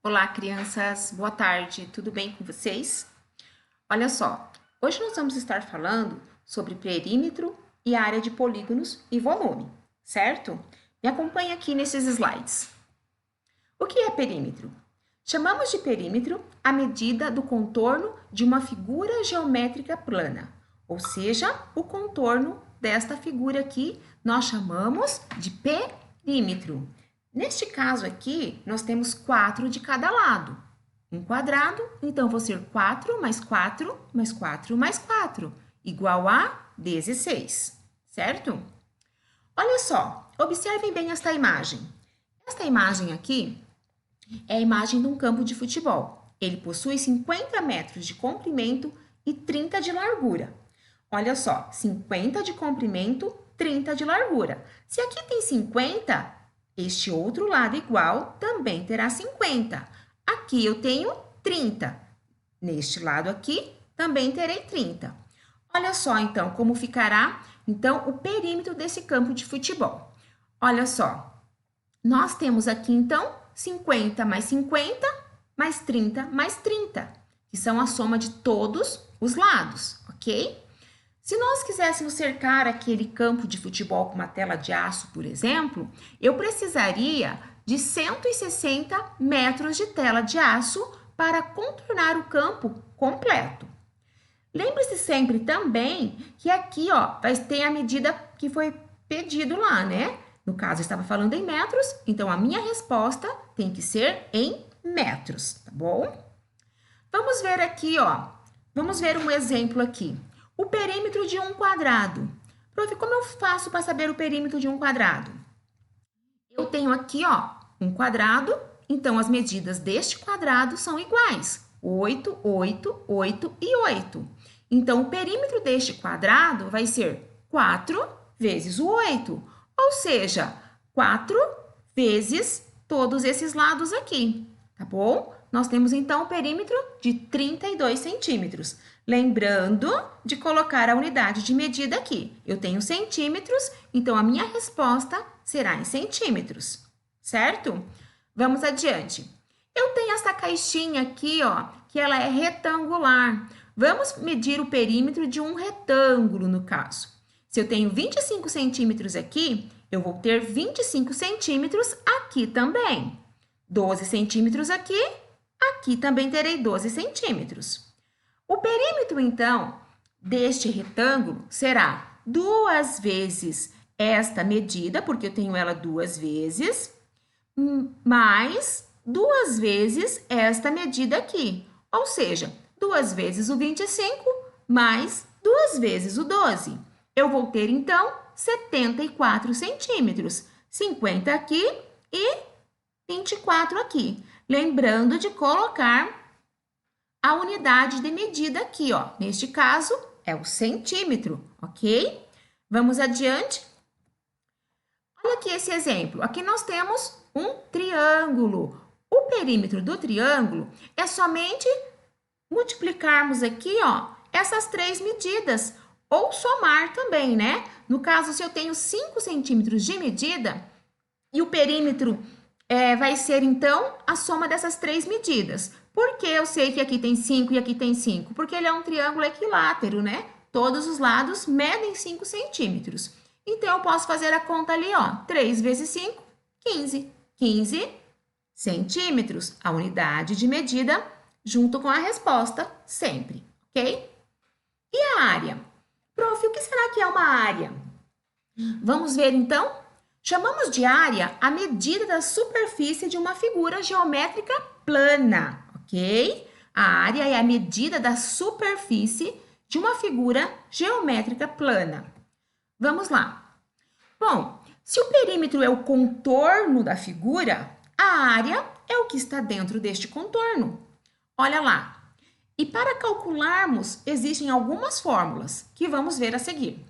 Olá, crianças, boa tarde, tudo bem com vocês? Olha só, hoje nós vamos estar falando sobre perímetro e área de polígonos e volume, certo? Me acompanhe aqui nesses slides. O que é perímetro? Chamamos de perímetro a medida do contorno de uma figura geométrica plana, ou seja, o contorno desta figura aqui nós chamamos de perímetro. Neste caso aqui, nós temos 4 de cada lado. Um quadrado, então vão ser 4 mais 4 mais 4 mais 4, igual a 16, certo? Olha só, observem bem esta imagem. Esta imagem aqui é a imagem de um campo de futebol. Ele possui 50 metros de comprimento e 30 de largura. Olha só, 50 de comprimento, 30 de largura. Se aqui tem 50, este outro lado igual também terá 50. Aqui eu tenho 30. Neste lado aqui também terei 30. Olha só, então, como ficará, então, o perímetro desse campo de futebol. Olha só, nós temos aqui, então, 50 mais 50 mais 30 mais 30, que são a soma de todos os lados, ok? Se nós quiséssemos cercar aquele campo de futebol com uma tela de aço, por exemplo, eu precisaria de 160 metros de tela de aço para contornar o campo completo. Lembre-se sempre também que aqui, ó, vai ter a medida que foi pedido lá, né? No caso, eu estava falando em metros, então a minha resposta tem que ser em metros, tá bom? Vamos ver aqui, ó. Vamos ver um exemplo aqui. O perímetro de um quadrado. Prof, como eu faço para saber o perímetro de um quadrado? Eu tenho aqui, ó, um quadrado, então as medidas deste quadrado são iguais. 8, 8, 8 e 8. Então, o perímetro deste quadrado vai ser 4 vezes o 8, ou seja, 4 vezes todos esses lados aqui, tá bom? Nós temos, então, o perímetro de 32 centímetros. Lembrando de colocar a unidade de medida aqui. Eu tenho centímetros, então a minha resposta será em centímetros, certo? Vamos adiante. Eu tenho essa caixinha aqui, ó, que ela é retangular. Vamos medir o perímetro de um retângulo, no caso. Se eu tenho 25 centímetros aqui, eu vou ter 25 centímetros aqui também. 12 centímetros aqui, aqui também terei 12 centímetros. O perímetro, então, deste retângulo será 2 vezes esta medida, porque eu tenho ela 2 vezes, mais 2 vezes esta medida aqui. Ou seja, 2 vezes o 25 mais 2 vezes o 12. Eu vou ter, então, 74 centímetros. 50 aqui e 24 aqui. Lembrando de colocar a unidade de medida aqui, ó. Neste caso, é o centímetro, ok? Vamos adiante. Olha aqui esse exemplo. Aqui nós temos um triângulo. O perímetro do triângulo é somente multiplicarmos aqui, ó, essas 3 medidas, ou somar também, né? No caso, se eu tenho 5 centímetros de medida, e o perímetro vai ser, então, a soma dessas 3 medidas. Por que eu sei que aqui tem 5 e aqui tem 5? Porque ele é um triângulo equilátero, né? Todos os lados medem 5 centímetros. Então, eu posso fazer a conta ali, ó. 3 vezes 5, 15. 15 centímetros, a unidade de medida, junto com a resposta, sempre, ok? E a área? Prof, o que será que é uma área? Vamos ver, então? Chamamos de área a medida da superfície de uma figura geométrica plana, ok? A área é a medida da superfície de uma figura geométrica plana. Vamos lá. Bom, se o perímetro é o contorno da figura, a área é o que está dentro deste contorno. Olha lá. E para calcularmos, existem algumas fórmulas que vamos ver a seguir.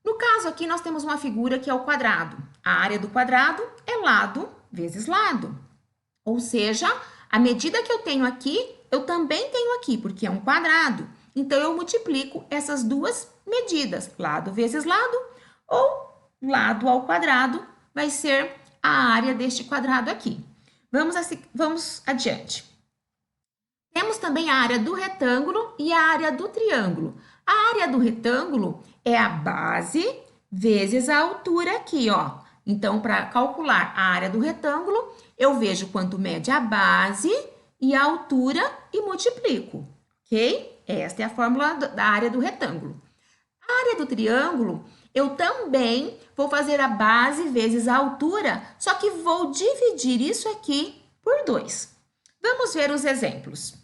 No caso aqui, nós temos uma figura que é o quadrado. A área do quadrado é lado vezes lado. Ou seja, a medida que eu tenho aqui, eu também tenho aqui, porque é um quadrado. Então, eu multiplico essas duas medidas, lado vezes lado, ou lado ao quadrado, vai ser a área deste quadrado aqui. Vamos adiante. Temos também a área do retângulo e a área do triângulo. A área do retângulo é a base vezes a altura aqui, ó. Então, para calcular a área do retângulo, eu vejo quanto mede a base e a altura e multiplico, ok? Esta é a fórmula da área do retângulo. A área do triângulo, eu também vou fazer a base vezes a altura, só que vou dividir isso aqui por 2. Vamos ver os exemplos.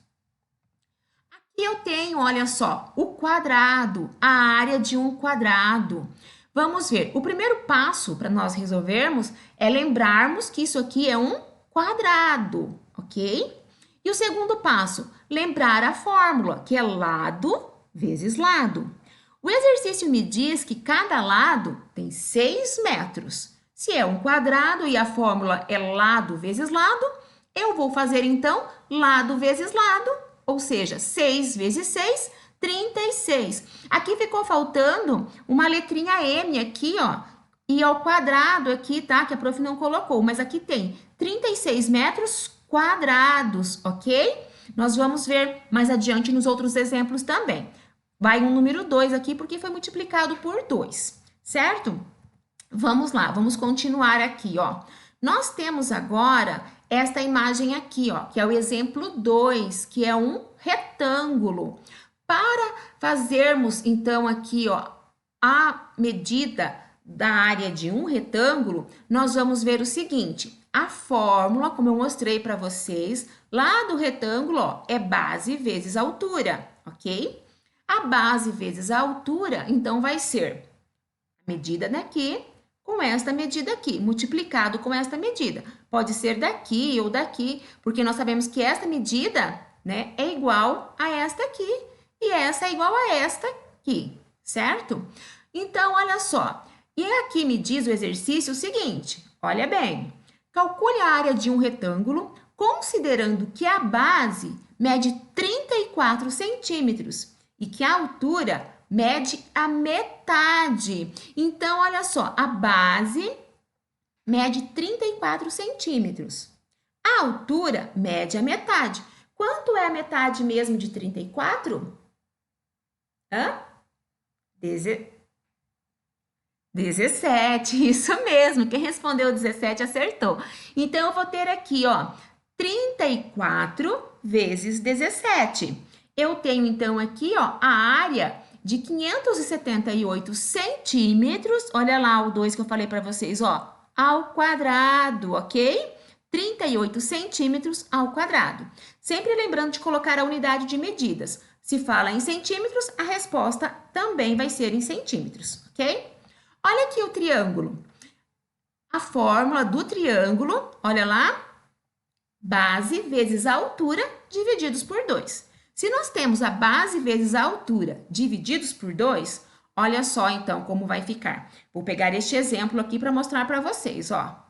Aqui eu tenho, olha só, o quadrado, a área de um quadrado. Vamos ver, o primeiro passo para nós resolvermos é lembrarmos que isso aqui é um quadrado, ok? E o segundo passo, lembrar a fórmula, que é lado vezes lado. O exercício me diz que cada lado tem 6 metros. Se é um quadrado e a fórmula é lado vezes lado, eu vou fazer então lado vezes lado, ou seja, 6 vezes 6, 36. Aqui ficou faltando uma letrinha M aqui, ó, e ao quadrado aqui, tá? Que a prof não colocou, mas aqui tem 36 metros quadrados, ok? Nós vamos ver mais adiante nos outros exemplos também. Vai um número 2 aqui, porque foi multiplicado por 2, certo? Vamos lá, vamos continuar aqui, ó. Nós temos agora esta imagem aqui, ó, que é o exemplo 2, que é um retângulo. Para fazermos, então, aqui, ó, a medida da área de um retângulo, nós vamos ver o seguinte, a fórmula, como eu mostrei para vocês, lá do retângulo, ó, é base vezes altura, ok? A base vezes a altura, então, vai ser a medida daqui com esta medida aqui, multiplicado com esta medida. Pode ser daqui ou daqui, porque nós sabemos que esta medida, né, é igual a esta aqui e essa é igual a esta aqui, certo? Então, olha só. E aqui me diz o exercício o seguinte, olha bem. Calcule a área de um retângulo, considerando que a base mede 34 centímetros e que a altura mede a metade. Então, olha só, a base mede 34 centímetros. A altura mede a metade. Quanto é a metade mesmo de 34? 17, isso mesmo. Quem respondeu 17 acertou. Então, eu vou ter aqui, ó, 34 vezes 17. Eu tenho, então, aqui, ó, a área de 578 centímetros. Olha lá o 2 que eu falei para vocês, ó, ao quadrado, ok? 38 centímetros ao quadrado. Sempre lembrando de colocar a unidade de medidas. Se fala em centímetros, a resposta também vai ser em centímetros, ok? Olha aqui o triângulo. A fórmula do triângulo, olha lá, base vezes a altura divididos por 2. Se nós temos a base vezes a altura divididos por 2, olha só então como vai ficar. Vou pegar este exemplo aqui para mostrar para vocês, ó.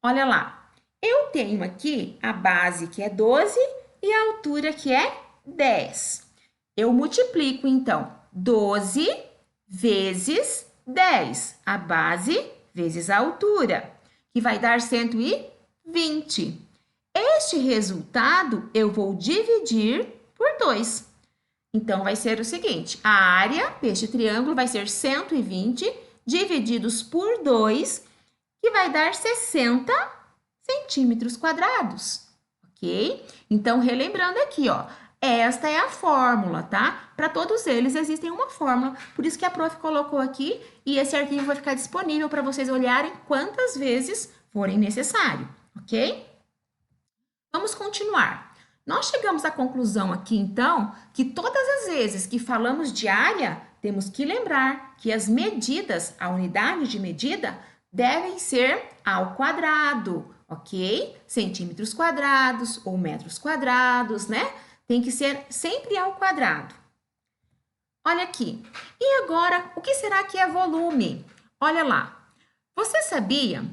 Olha lá, eu tenho aqui a base que é 12 e a altura que é 10. Eu multiplico então 12 vezes 10, a base vezes a altura, que vai dar 120. Este resultado eu vou dividir por 2. Então, vai ser o seguinte, a área deste triângulo vai ser 120 divididos por 2, que vai dar 60 centímetros quadrados, ok? Então, relembrando aqui, ó, esta é a fórmula, tá? Para todos eles existem uma fórmula, por isso que a prof colocou aqui e esse arquivo vai ficar disponível para vocês olharem quantas vezes forem necessário, ok? Vamos continuar. Nós chegamos à conclusão aqui, então, que todas as vezes que falamos de área, temos que lembrar que as medidas, a unidade de medida, devem ser ao quadrado, ok? Centímetros quadrados ou metros quadrados, né? Tem que ser sempre ao quadrado. Olha aqui. E agora, o que será que é volume? Olha lá. Você sabia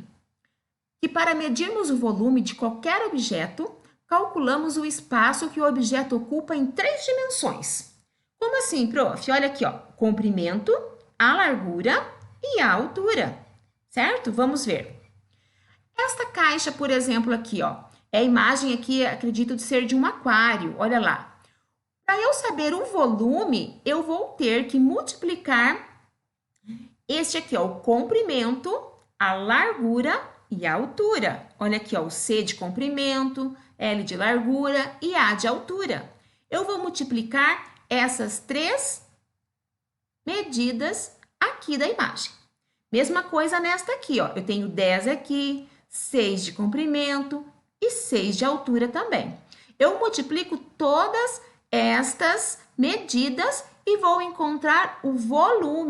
que para medirmos o volume de qualquer objeto, calculamos o espaço que o objeto ocupa em 3 dimensões? Como assim, prof? Olha aqui, ó. Comprimento, a largura e a altura. Certo? Vamos ver. Esta caixa, por exemplo, aqui, ó. É a imagem aqui, acredito de ser de um aquário, olha lá. Para eu saber o volume, eu vou ter que multiplicar este aqui, ó, o comprimento, a largura e a altura. Olha aqui, ó, o C de comprimento, L de largura e A de altura. Eu vou multiplicar essas três medidas aqui da imagem. Mesma coisa nesta aqui, ó. Eu tenho 10 aqui, 6 de comprimento e 6 de altura também. Eu multiplico todas estas medidas e vou encontrar o volume